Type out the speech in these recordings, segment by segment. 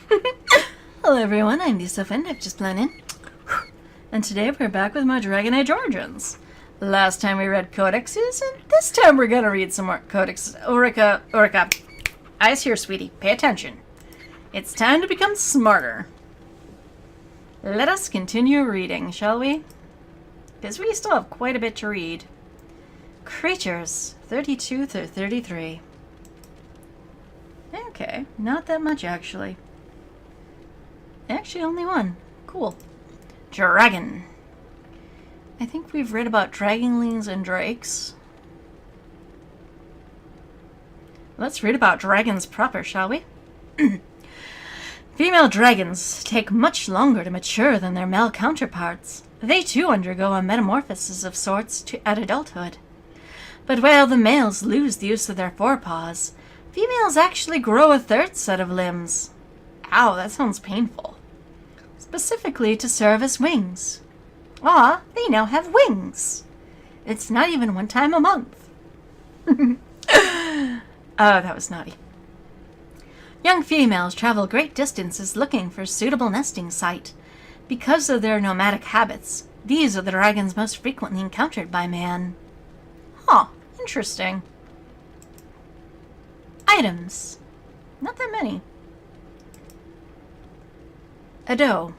Hello everyone, I'm the Sophin, I've just blown in. And today we're back with more Dragon Age Origins. Last time we read Codexies, and this time we're gonna read some more Codex. Orica. Eyes here, sweetie. Pay attention. It's time to become smarter. Let us continue reading, shall we? Because we still have quite a bit to read. Creatures, 32 through 33. Okay, not that much actually. Actually, only one. Cool. Dragon. I think we've read about dragonlings and drakes. Let's read about dragons proper, shall we? Female dragons take much longer to mature than their male counterparts. They too undergo a metamorphosis of sorts at adulthood. But while the males lose the use of their forepaws, females actually grow a third set of limbs. Ow, that sounds painful. Specifically to serve as wings. Ah, they now have wings. It's not even one time a month. Oh, that was naughty. Young females travel great distances looking for a suitable nesting site. Because of their nomadic habits, these are the dragons most frequently encountered by man. Huh, interesting. Items. Not that many. Ado,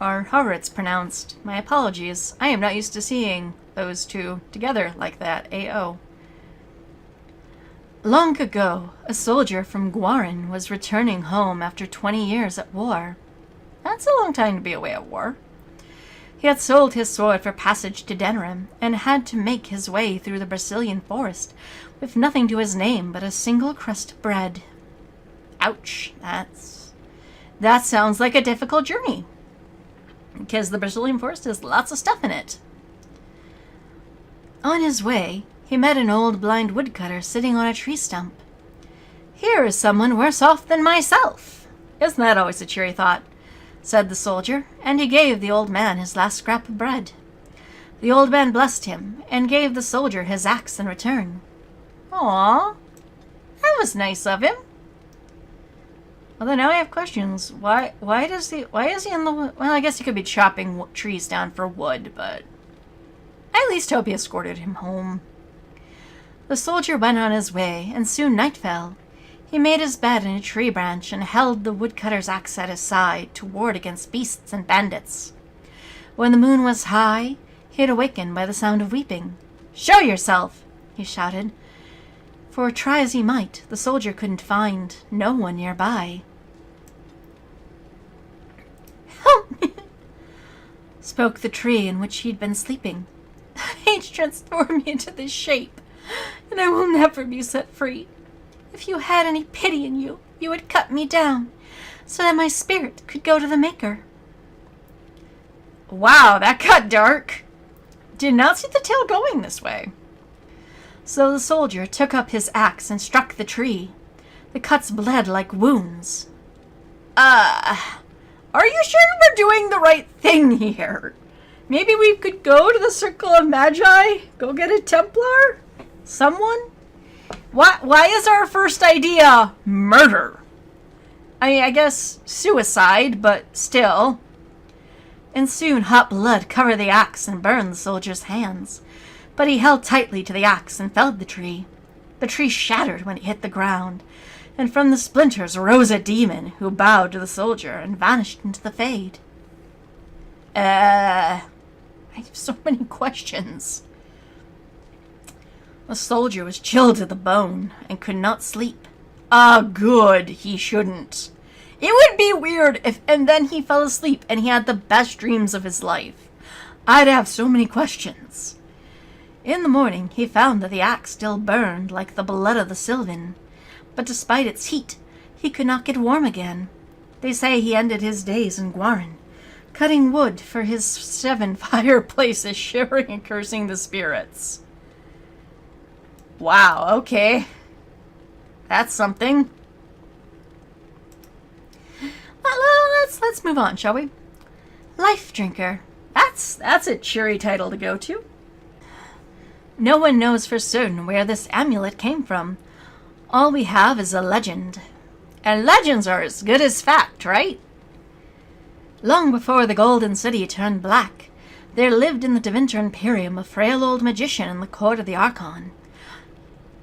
or however it's pronounced. My apologies. I am not used to seeing those two together like that. A-O. Long ago, a soldier from Guarin was returning home after 20 years at war. That's a long time to be away at war. He had sold his sword for passage to Denerim, and had to make his way through the Brazilian forest with nothing to his name but a single crust of bread. Ouch, that sounds like a difficult journey. Because the Brazilian forest has lots of stuff in it. On his way, he met an old blind woodcutter sitting on a tree stump. Here is someone worse off than myself. Isn't that always a cheery thought? Said the soldier, and he gave the old man his last scrap of bread. The old man blessed him, and gave the soldier his axe in return. Aww, that was nice of him. Although now I have questions. Why is he in the... Well, I guess he could be chopping trees down for wood, but... I at least hope he escorted him home. The soldier went on his way, and soon night fell. He made his bed in a tree branch and held the woodcutter's axe at his side to ward against beasts and bandits. When the moon was high, he had awakened by the sound of weeping. "Show yourself!" he shouted. For try as he might, the soldier couldn't find no one nearby. "Help me!" spoke the tree in which he'd been sleeping. "Fate transformed me into this shape, and I will never be set free. If you had any pity in you, you would cut me down, so that my spirit could go to the Maker." Wow, that got dark. Did not see the tale going this way. So the soldier took up his axe and struck the tree. The cuts bled like wounds. Are you sure we're doing the right thing here? Maybe we could go to the Circle of Magi? Go get a Templar? Someone? Why is our first idea murder? I guess suicide, but still. And soon hot blood covered the axe and burned the soldier's hands. But he held tightly to the axe and felled the tree. The tree shattered when it hit the ground, and from the splinters rose a demon who bowed to the soldier and vanished into the fade. I have so many questions. The soldier was chilled to the bone and could not sleep. Good, he shouldn't. It would be weird if, and then he fell asleep and he had the best dreams of his life. I'd have so many questions. In the morning, he found that the axe still burned like the blood of the Sylvan, but despite its heat, he could not get warm again. They say he ended his days in Guarin, cutting wood for his 7 fireplaces, shivering and cursing the spirits. Wow, okay. That's something. Let's move on, shall we? Life Drinker. That's a cheery title to go to. No one knows for certain where this amulet came from. All we have is a legend. And legends are as good as fact, right? Long before the Golden City turned black, there lived in the Tevinter Imperium a frail old magician in the court of the Archon.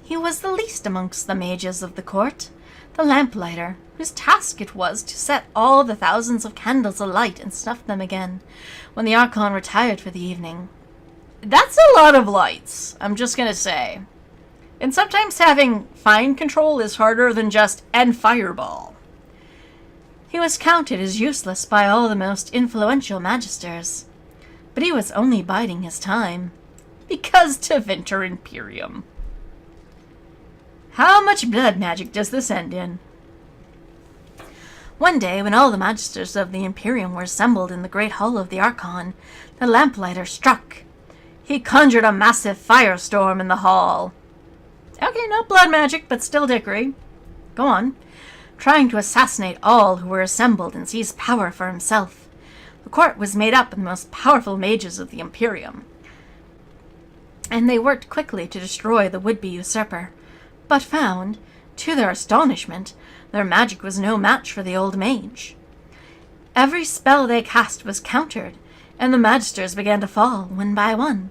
He was the least amongst the mages of the court, the lamplighter, whose task it was to set all the thousands of candles alight and snuff them again when the Archon retired for the evening. That's a lot of lights, I'm just gonna say. And sometimes having fine control is harder than just "and fireball." He was counted as useless by all the most influential magisters, but he was only biding his time, because Tevinter Imperium. How much blood magic does this end in? One day, when all the magisters of the Imperium were assembled in the great hall of the Archon, the lamplighter struck. He conjured a massive firestorm in the hall. Okay, not blood magic, but still dickery. Go on. Trying to assassinate all who were assembled and seize power for himself. The court was made up of the most powerful mages of the Imperium, and they worked quickly to destroy the would-be usurper, but found, to their astonishment, their magic was no match for the old mage. Every spell they cast was countered, and the magisters began to fall, one by one,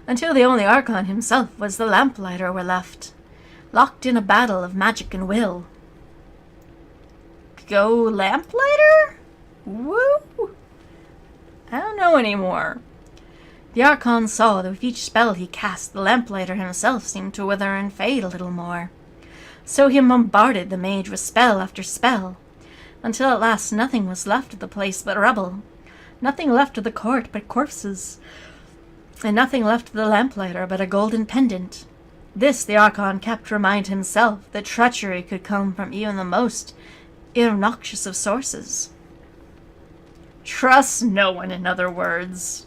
until the only Archon himself was the lamplighter were left, locked in a battle of magic and will. Go lamplighter? Woo! I don't know anymore. The Archon saw that with each spell he cast, the lamplighter himself seemed to wither and fade a little more. So he bombarded the mage with spell after spell, until at last nothing was left of the place but rubble, nothing left of the court but corpses, and nothing left of the lamplighter but a golden pendant. This the Archon kept to remind himself that treachery could come from even the most obnoxious of sources. Trust no one, in other words.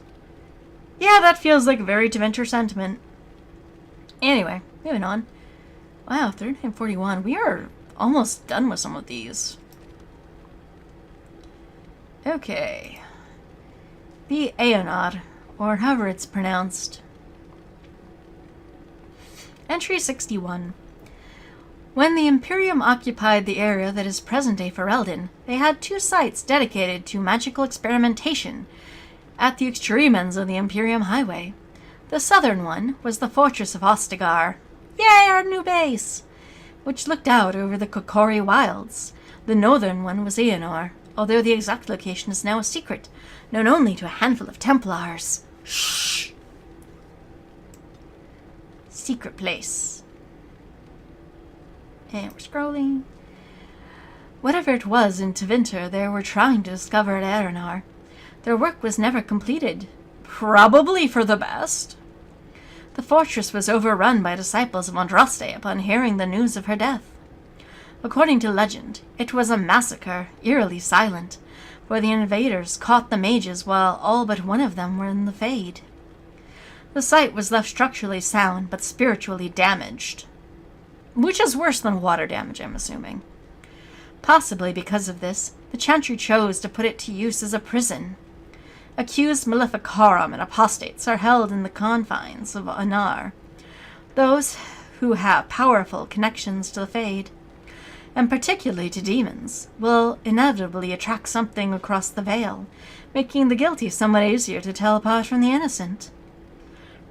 Yeah, that feels like a very Tevinter sentiment. Anyway, moving on. Wow, 3941. We are almost done with some of these. Okay. The Aeonod, or however it's pronounced. Entry 61. When the Imperium occupied the area that is present-day Ferelden, they had two sites dedicated to magical experimentation at the extreme ends of the Imperium Highway. The southern one was the fortress of Ostagar. Yay, our new base! Which looked out over the Kokori Wilds. The northern one was Aenor, although the exact location is now a secret, known only to a handful of Templars. Shh! Secret place. And we're scrolling. Whatever it was in Tevinter they were trying to discover at Aeronor, their work was never completed. Probably for the best. The fortress was overrun by disciples of Andraste upon hearing the news of her death. According to legend, it was a massacre, eerily silent, where the invaders caught the mages while all but one of them were in the Fade. The site was left structurally sound, but spiritually damaged. Which is worse than water damage, I'm assuming. Possibly because of this, the Chantry chose to put it to use as a prison. Accused maleficarum and apostates are held in the confines of Anar, those who have powerful connections to the Fade, and particularly to demons, will inevitably attract something across the veil, making the guilty somewhat easier to tell apart from the innocent.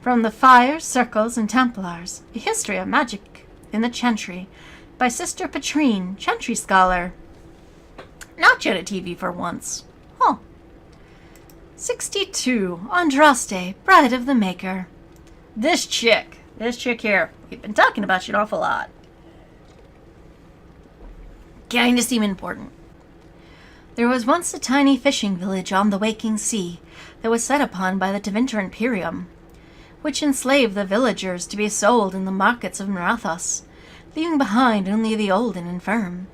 From the Fires, Circles, and Templars, a history of magic in the Chantry, by Sister Patrine, Chantry scholar. Not yet a TV for once. Huh. 62. Andraste, Bride of the Maker. This chick here, we've been talking about you an awful lot. Kinda seem important. There was once a tiny fishing village on the waking sea that was set upon by the Tevinter Imperium, which enslaved the villagers to be sold in the markets of Narathos, leaving behind only the old and infirm.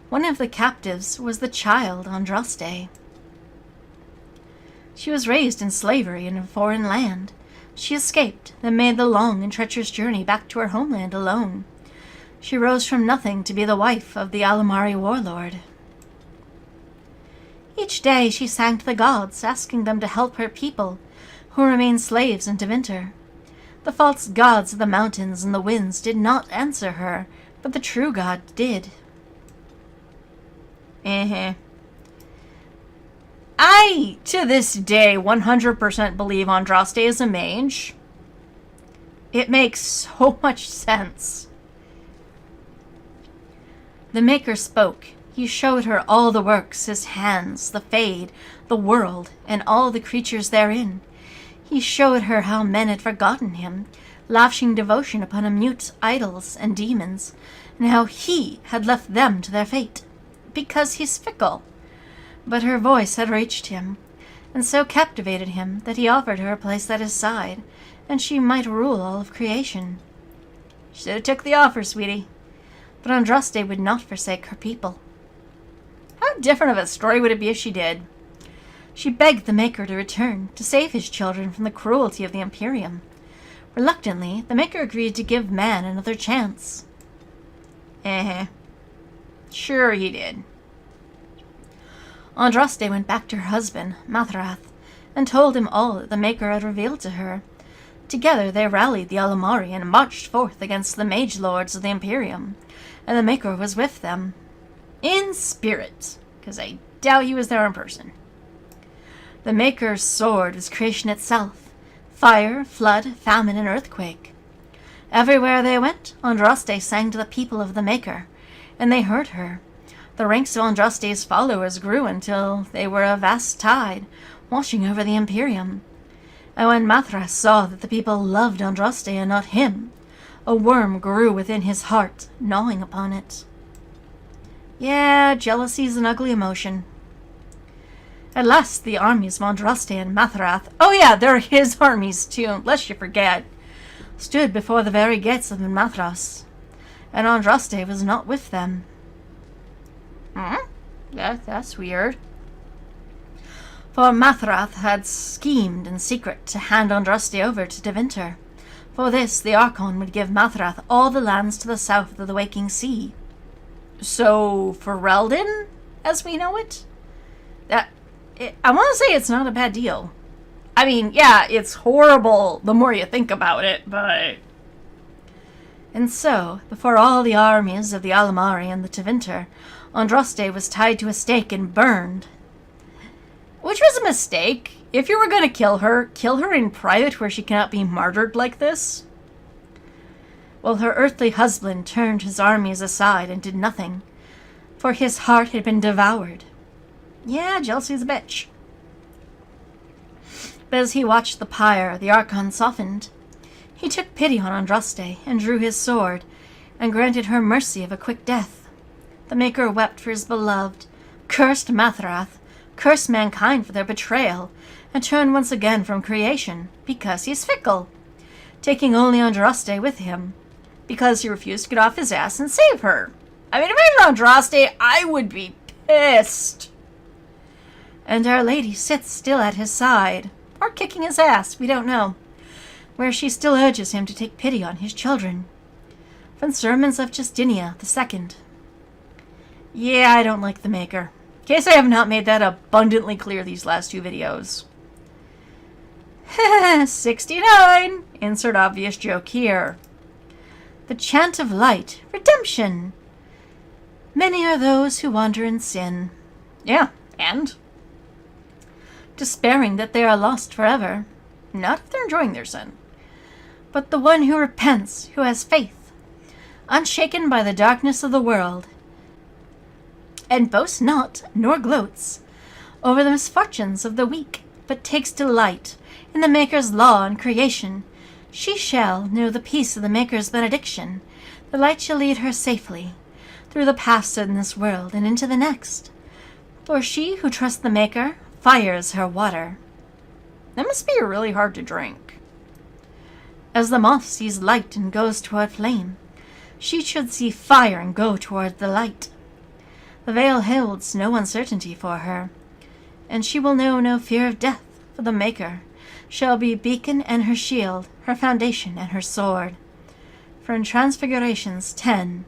One of the captives was the child Andraste. She was raised in slavery in a foreign land. She escaped, then made the long and treacherous journey back to her homeland alone. She rose from nothing to be the wife of the Alamari warlord. Each day she sang to the gods, asking them to help her people, who remained slaves in Tevinter. The false gods of the mountains and the winds did not answer her, but the true God did. I, to this day, 100% believe Andraste is a mage. It makes so much sense. The Maker spoke. He showed her all the works, his hands, the Fade, the world, and all the creatures therein. He showed her how men had forgotten him, lavishing devotion upon mute idols and demons, and how he had left them to their fate, because he's fickle. But her voice had reached him, and so captivated him that he offered her a place at his side, and she might rule all of creation. Should have took the offer, sweetie. But Andraste would not forsake her people. How different of a story would it be if she did? She begged the Maker to return, to save his children from the cruelty of the Imperium. Reluctantly, the Maker agreed to give man another chance. Sure he did. Andraste went back to her husband, Mathrath, and told him all that the Maker had revealed to her. Together they rallied the Alamari and marched forth against the mage lords of the Imperium, and the Maker was with them. In spirit, because I doubt he was there in person. The Maker's sword was creation itself, fire, flood, famine, and earthquake. Everywhere they went, Andraste sang to the people of the Maker, and they heard her. The ranks of Andraste's followers grew until they were a vast tide, washing over the Imperium. And when Mathras saw that the people loved Andraste and not him, a worm grew within his heart, gnawing upon it. Yeah, jealousy's an ugly emotion. At last the armies of Andraste and Mathrath, oh yeah, they're his armies too, lest you forget, stood before the very gates of Mathras, and Andraste was not with them. That's weird. For Mathrath had schemed in secret to hand Andraste over to Devinter. For this, the Archon would give Mathrath all the lands to the south of the Waking Sea. So, for Reldin, as we know it? I want to say it's not a bad deal. I mean, yeah, it's horrible the more you think about it, but... And so, before all the armies of the Alamari and the Tevinter, Andraste was tied to a stake and burned. Which was a mistake. If you were going to kill her in private where she cannot be martyred like this. Well, her earthly husband turned his armies aside and did nothing, for his heart had been devoured. Yeah, jealousy's a bitch. But as he watched the pyre, the Archon softened. He took pity on Andraste and drew his sword, and granted her mercy of a quick death. The Maker wept for his beloved, cursed Mathrath, cursed mankind for their betrayal, and turned once again from creation, because he's fickle, taking only Andraste with him, because he refused to get off his ass and save her. I mean, if I were Andraste, I would be pissed. And Our Lady sits still at his side, or kicking his ass, we don't know, where she still urges him to take pity on his children. From Sermons of Justinia II. Yeah, I don't like the Maker. In case I have not made that abundantly clear these last two videos. 69! Insert obvious joke here. The chant of light, redemption. Many are those who wander in sin. Yeah, and? Despairing that they are lost forever. Not if they're enjoying their sin. But the one who repents, who has faith, unshaken by the darkness of the world, and boasts not, nor gloats, over the misfortunes of the weak, but takes delight in the Maker's law and creation, she shall know the peace of the Maker's benediction. The light shall lead her safely through the paths in this world and into the next. For she who trusts the Maker fires her water. That must be really hard to drink. As the moth sees light and goes toward flame, she should see fire and go toward the light. The veil holds no uncertainty for her, and she will know no fear of death, for the Maker shall be beacon and her shield, her foundation and her sword. For in Transfigurations 10.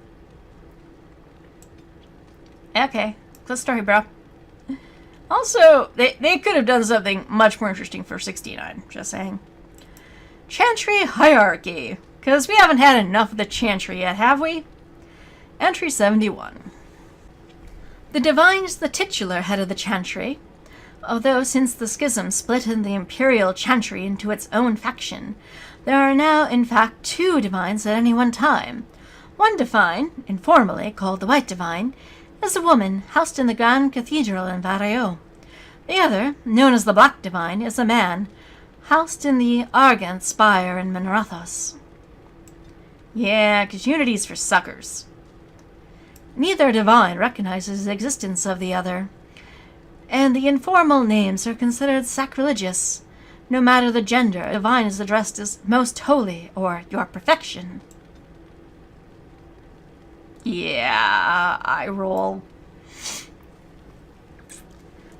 Okay, good story, bro. Also, they could have done something much more interesting for 69, just saying. Chantry Hierarchy, because we haven't had enough of the Chantry yet, have we? Entry 71. The divine is the titular head of the chantry, although since the schism split in the imperial chantry into its own faction, there are now in fact two divines at any one time. One divine, informally called the White Divine, is a woman housed in the Grand Cathedral in Vareo. The other, known as the Black Divine, is a man housed in the Argant Spire in Minrathos. Yeah, 'cause unity's for suckers. Neither divine recognizes the existence of the other, and the informal names are considered sacrilegious. No matter the gender, a divine is addressed as Most Holy or Your Perfection. Yeah, I roll.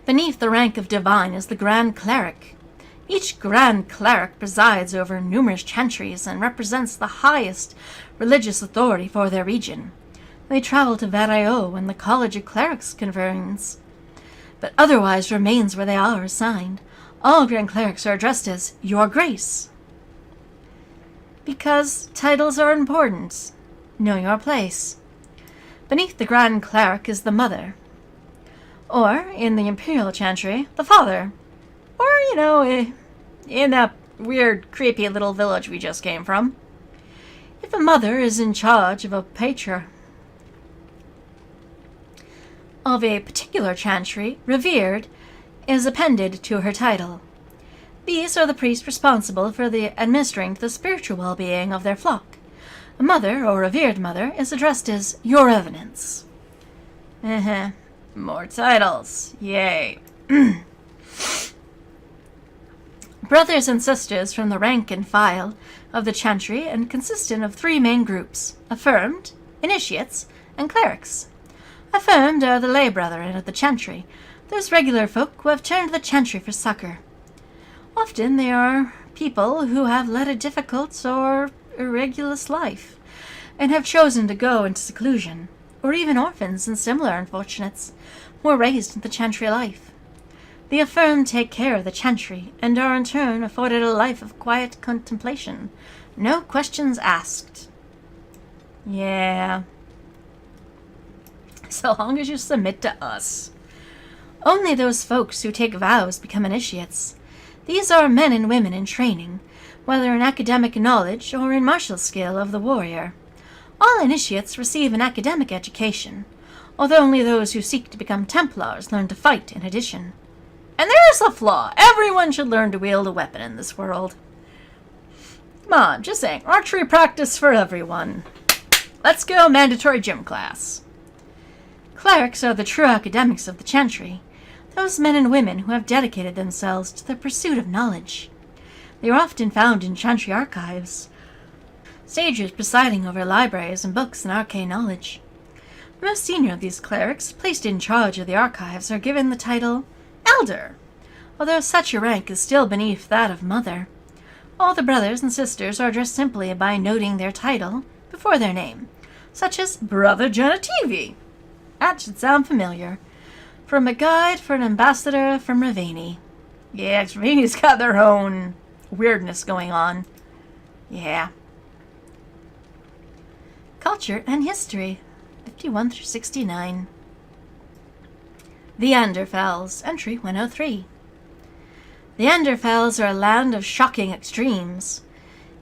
Beneath the rank of divine is the Grand Cleric. Each Grand Cleric presides over numerous chantries and represents the highest religious authority for their region. They travel to Vareo when the College of Clerics convenes, but otherwise remains where they are assigned. All Grand Clerics are addressed as Your Grace. Because titles are important. Know your place. Beneath the Grand Cleric is the Mother. Or, in the Imperial Chantry, the Father. Or, in that weird, creepy little village we just came from. If a mother is in charge of a particular chantry, revered is appended to her title. These are the priests responsible for administering the spiritual well-being of their flock. A mother, or revered mother, is addressed as Your Eminence. More titles. Yay. Brothers and sisters from the rank and file of the chantry and consistent of three main groups: affirmed, initiates, and clerics. Affirmed are the lay brethren of the chantry, those regular folk who have turned to the chantry for succor. Often they are people who have led a difficult or irregular life, and have chosen to go into seclusion, or even orphans and similar unfortunates who were raised in the chantry life. The affirmed take care of the chantry, and are in turn afforded a life of quiet contemplation, no questions asked. Yeah. So long as you submit to us. Only those folks who take vows become initiates. These are men and women in training, whether in academic knowledge or in martial skill of the warrior. All initiates receive an academic education, although only those who seek to become Templars learn to fight in addition. And there's a flaw. Everyone should learn to wield a weapon in this world. Come on, just saying. Archery practice for everyone. Let's go, mandatory gym class. Clerics are the true academics of the chantry, those men and women who have dedicated themselves to the pursuit of knowledge. They are often found in chantry archives, sages presiding over libraries and books and arcane knowledge. The most senior of these clerics, placed in charge of the archives, are given the title Elder, although such a rank is still beneath that of Mother. All the brothers and sisters are addressed simply by noting their title before their name, such as Brother Genitivi. That should sound familiar. From a guide for an ambassador from Ravani. Yeah, 'cause Ravani's got their own weirdness going on. Yeah. Culture and History, 51 through 69. The Anderfells, entry 103. The Anderfells are a land of shocking extremes.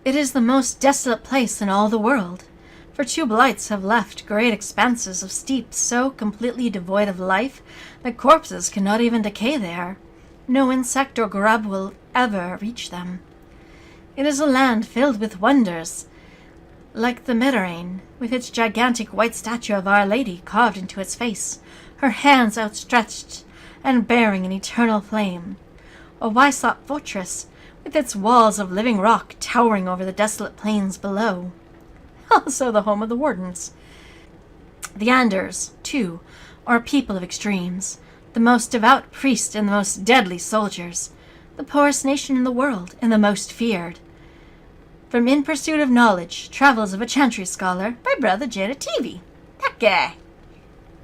It is the most desolate place in all the world, for two blights have left great expanses of steep so completely devoid of life that corpses cannot even decay there. No insect or grub will ever reach them. It is a land filled with wonders, like the Mediterranean, with its gigantic white statue of Our Lady carved into its face, her hands outstretched and bearing an eternal flame. A Wysop fortress, with its walls of living rock towering over the desolate plains below. Also the home of the Wardens. The Anders, too, are a people of extremes, the most devout priests and the most deadly soldiers, the poorest nation in the world and the most feared. From In Pursuit of Knowledge, Travels of a Chantry Scholar by Brother Genitivi. That guy,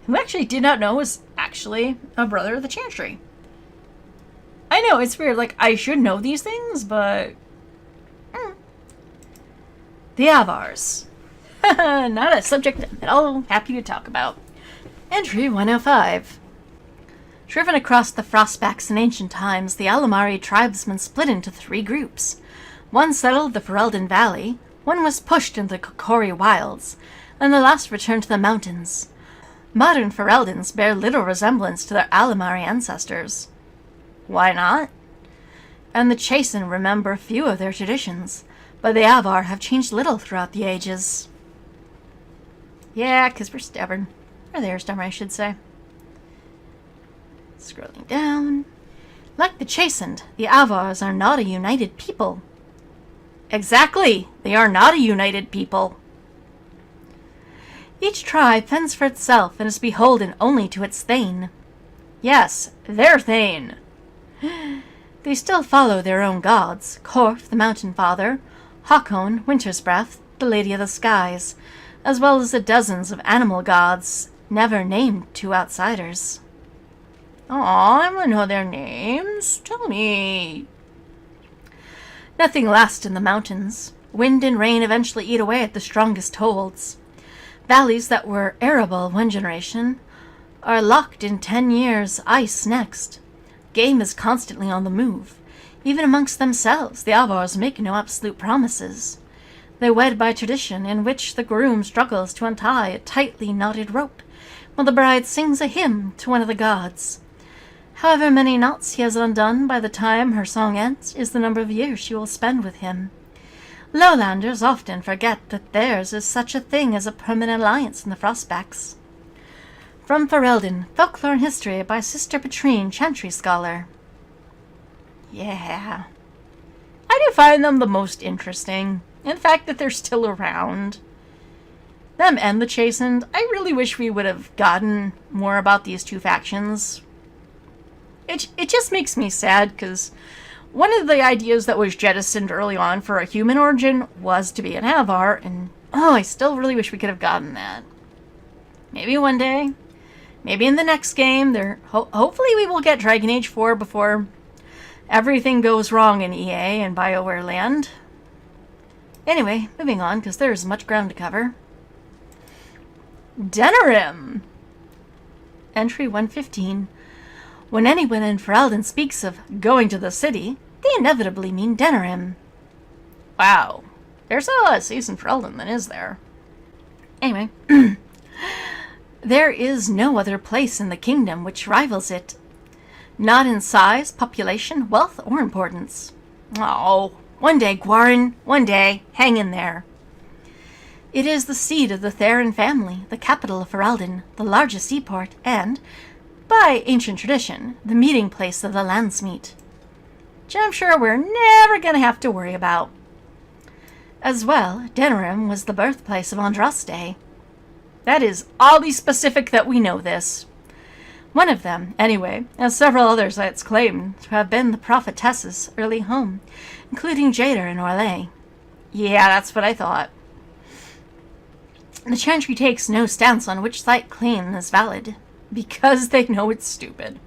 who actually did not know was actually a brother of the Chantry. I know, it's weird, like, I should know these things, but... The Avars. Not a subject I'm at all happy to talk about. Entry 105. Driven across the Frostbacks in ancient times, the Alamari tribesmen split into 3 groups. One settled the Ferelden Valley, one was pushed into the Kokori Wilds, and the last returned to the mountains. Modern Fereldans bear little resemblance to their Alamari ancestors. Why not? And the Chasyn remember few of their traditions, but the Avar have changed little throughout the ages. Yeah, 'cause we're stubborn. Or they're stubborn, I should say. Scrolling down. Like the Chasyn, the Avars are not a united people. Exactly! They are not a united people. Each tribe fends for itself and is beholden only to its Thane. Yes, their Thane. They still follow their own gods, Korf, the Mountain Father, Hakon, Winter's Breath, the Lady of the Skies, as well as the dozens of animal gods never named to outsiders. Aw, I want to know their names. Tell me. Nothing lasts in the mountains. Wind and rain eventually eat away at the strongest holds. Valleys that were arable one generation are locked in 10 years' ice next. Game is constantly on the move. Even amongst themselves, the Avars make no absolute promises. They wed by tradition, in which the groom struggles to untie a tightly knotted rope, while the bride sings a hymn to one of the gods. However many knots he has undone by the time her song ends is the number of years she will spend with him. Lowlanders often forget that theirs is such a thing as a permanent alliance in the Frostbacks. From Ferelden, Folklore and History by Sister Petrine, Chantry Scholar. Yeah. I do find them the most interesting. In fact, that they're still around. Them and the Chasyn, I really wish we would have gotten more about these 2 factions. It just makes me sad, because one of the ideas that was jettisoned early on for a human origin was to be an Avar, and I still really wish we could have gotten that. Maybe one day. Maybe in the next game. Hopefully we will get Dragon Age 4 before everything goes wrong in EA and BioWare land. Anyway, moving on, because there's much ground to cover. Denerim! Entry 115. When anyone in Ferelden speaks of going to the city, they inevitably mean Denerim. Wow. There's a lot of cities in Ferelden, then, is there? Anyway. There is no other place in the kingdom which rivals it. Not in size, population, wealth, or importance. Oh, one day, Gwarin, one day. Hang in there. It is the seat of the Theron family, the capital of Ferelden, the largest seaport, and, by ancient tradition, the meeting place of the Landsmeet. Which I'm sure we're never going to have to worry about. As well, Denerim was the birthplace of Andraste. That is oddly specific that we know this. One of them, anyway, as several others it's claimed to have been the prophetess's early home, including Jader and Orlais. Yeah, that's what I thought. The Chantry takes no stance on which site claim is valid, because they know it's stupid.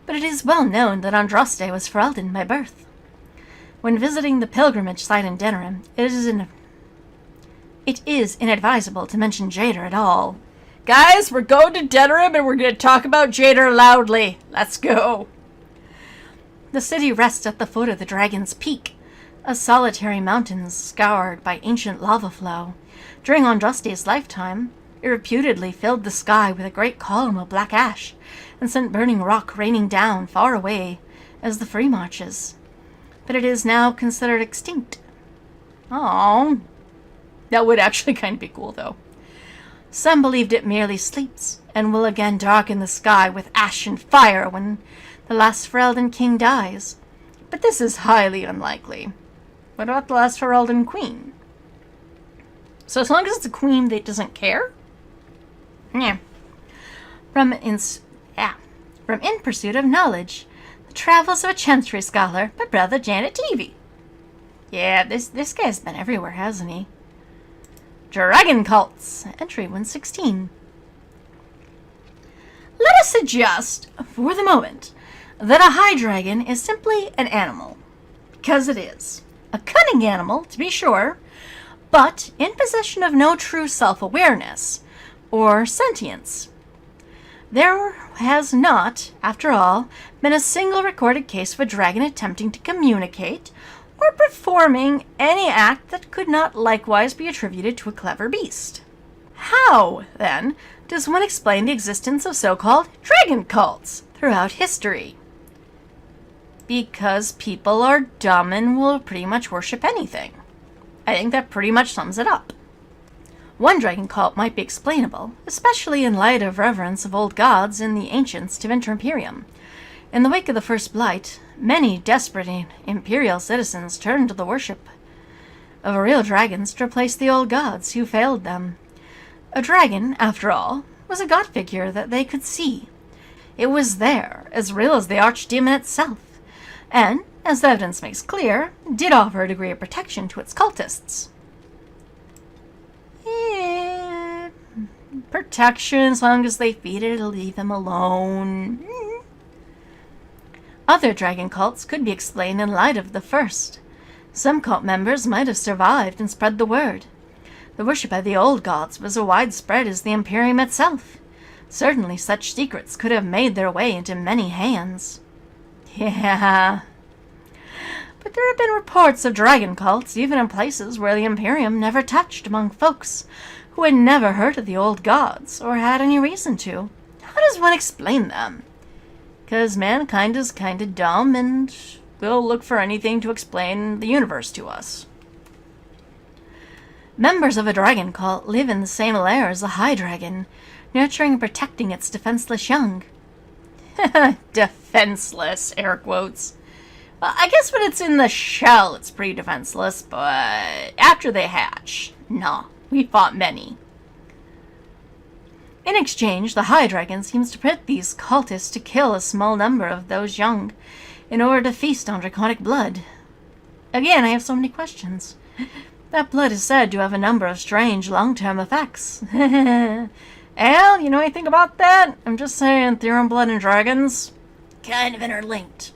But it is well known that Andraste was Ferelden by birth. When visiting the pilgrimage site in Denerim, it is inadvisable to mention Jader at all. Guys, we're going to Denerim and we're going to talk about Jader loudly. Let's go. The city rests at the foot of the Dragon's Peak, a solitary mountain scoured by ancient lava flow. During Andraste's lifetime, it reputedly filled the sky with a great column of black ash and sent burning rock raining down far away as the Free Marches. But it is now considered extinct. Oh, that would actually kind of be cool, though. Some believed it merely sleeps, and will again darken the sky with ash and fire when the last Ferelden king dies. But this is highly unlikely. What about the last Ferelden queen? So as long as it's a queen that doesn't care? Yeah. From In Pursuit of Knowledge, The Travels of a Chantry Scholar by Brother Janet TV. Yeah, this guy's been everywhere, hasn't he? Dragon Cults, Entry 116. Let us suggest, for the moment, that a high dragon is simply an animal. Because it is. A cunning animal, to be sure, but in possession of no true self-awareness, or sentience. There has not, after all, been a single recorded case of a dragon attempting to communicate or performing any act that could not likewise be attributed to a clever beast. How, then, does one explain the existence of so-called dragon cults throughout history? Because people are dumb and will pretty much worship anything. I think that pretty much sums it up. One dragon cult might be explainable, especially in light of reverence of old gods in the ancients to Winter Imperium. In the wake of the First Blight, many desperate imperial citizens turned to the worship of real dragons to replace the old gods who failed them. A dragon, after all, was a god figure that they could see. It was there, as real as the archdemon itself, and, as the evidence makes clear, did offer a degree of protection to its cultists. Protection, as long as they feed it, it'll leave them alone. Other dragon cults could be explained in light of the first. Some cult members might have survived and spread the word. The worship of the old gods was as widespread as the Imperium itself. Certainly such secrets could have made their way into many hands. Yeah. But there have been reports of dragon cults even in places where the Imperium never touched, among folks who had never heard of the old gods or had any reason to. How does one explain them? 'Cause mankind is kinda dumb and will look for anything to explain the universe to us. Members of a dragon cult live in the same lair as a high dragon, nurturing and protecting its defenseless young. Defenseless, air quotes. Well, I guess when it's in the shell, it's pretty defenseless, but after they hatch, nah, we fought many. In exchange, the High Dragon seems to permit these cultists to kill a small number of those young in order to feast on draconic blood. Again, I have so many questions. That blood is said to have a number of strange long-term effects. Al, you know anything about that? I'm just saying, Theorem Blood and Dragons, kind of interlinked.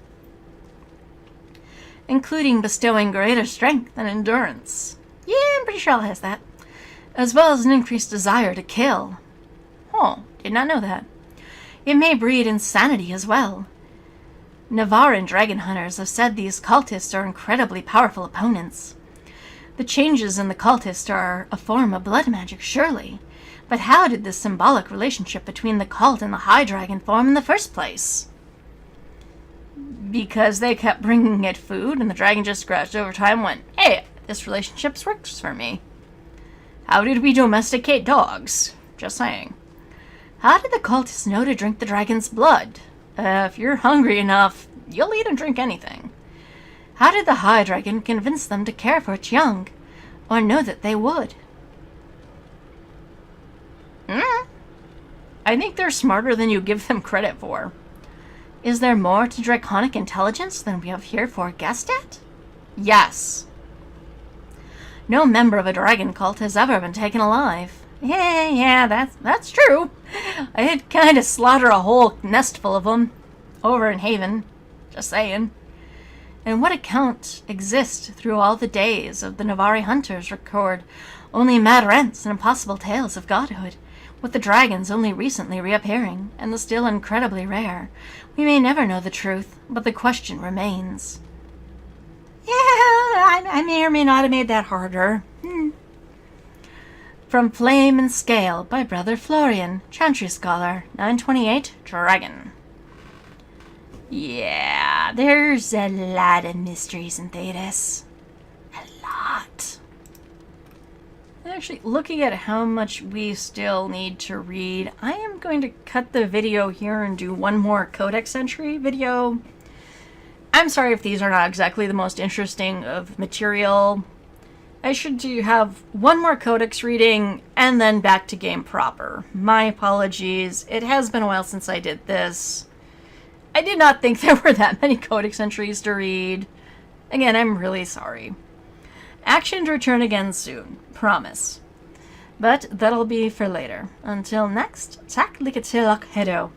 Including bestowing greater strength and endurance. Yeah, I'm pretty sure it has that. As well as an increased desire to kill. Oh, did not know that. It may breed insanity as well. Navaran dragon hunters have said these cultists are incredibly powerful opponents. The changes in the cultist are a form of blood magic, surely. But how did this symbolic relationship between the cult and the High Dragon form in the first place? Because they kept bringing it food, and the dragon just scratched over time and went, hey, this relationship works for me. How did we domesticate dogs? Just saying. How did the cultists know to drink the dragon's blood? If you're hungry enough, you'll eat and drink anything. How did the High Dragon convince them to care for its young, or know that they would? I think they're smarter than you give them credit for. Is there more to draconic intelligence than we have heretofore guessed at? Yes. No member of a dragon cult has ever been taken alive. Yeah, that's true. I did kind of slaughter a whole nestful of them over in Haven. Just saying. And what account exists through all the days of the Navari hunters record only mad rants and impossible tales of godhood, with the dragons only recently reappearing, and the still incredibly rare. We may never know the truth, but the question remains. Yeah, I may or may not have made that harder. From Flame and Scale by Brother Florian, Chantry Scholar, 928, Dragon. Yeah, there's a lot of mysteries in Thedas. A lot. Actually, looking at how much we still need to read, I am going to cut the video here and do one more Codex entry video. I'm sorry if these are not exactly the most interesting of material. I should have one more Codex reading and then back to game proper. My apologies. It has been a while since I did this. I did not think there were that many Codex entries to read. Again, I'm really sorry. Action to return again soon. Promise. But that'll be for later. Until next, tak likatilak hedo.